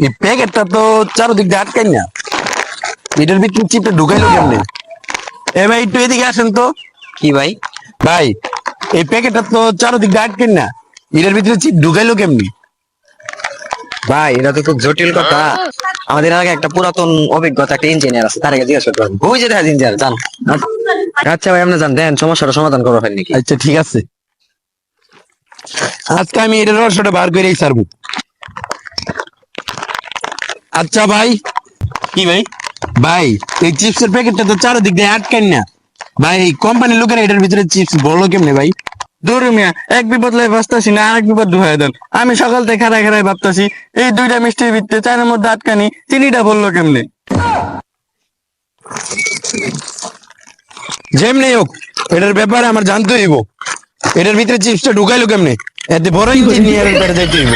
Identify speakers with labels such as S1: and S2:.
S1: এই প্যাকেটটা তো চারদিক দিয়ে আটকাই না, এটার ভিতরে চিপটা ঢুকাইলো কেমনে? এ ভাই একটু এদিকে আসেন তো।
S2: কি ভাই?
S1: ভাই এই প্যাকেটটা তো চারদিক দিয়ে আটকেন না, এটার ভিতরে চিপ ঢুকাইলো কেমনি?
S2: ভাই এটা তো খুব জটিল কথা। আমাদের আগে একটা পুরাতন অভিজ্ঞতা একটা ইঞ্জিনিয়ার আছে, তার আগে জিজ্ঞাসা করতে পারবো। ওই যে দেখা ইঞ্জিনিয়ার জান। আচ্ছা ভাই, আপনি জান দেন সমস্যাটা সমাধান করো ফেলনি কি?
S1: আচ্ছা ঠিক আছে, আজকে আমি এটার রহস্যটা বার করেই ছাড়বো। আচ্ছা ভাই,
S3: কি ভাই?
S1: ভাই এই চিপসের প্যাকেটটা তো চারদিক দিয়ে আটকেন না, ভাই কোম্পানির লোকেরা এটার ভিতরে চিপস বললো কেমনে ভাই?
S3: দূর মিয়া, এক বিপদ লাই ভাবতাছি না আরেক বিপদ ধুয়ে দেন। আমি সকাল থেকে খাড়ায় খাড়ায় ভাবতাছি এই দুইটা মিষ্টির ভিতরে চায়ের মধ্যে আটকানি, চিনিটা বললো কেমনে?
S1: যেমনি হোক এটার ব্যাপারে আমার জানতে হইব, এটার ভিতরে চিপসটা ঢুকাইলো কেমনে, এতে বড় ইঞ্জিনিয়ারের কাছে যাইতে হইব।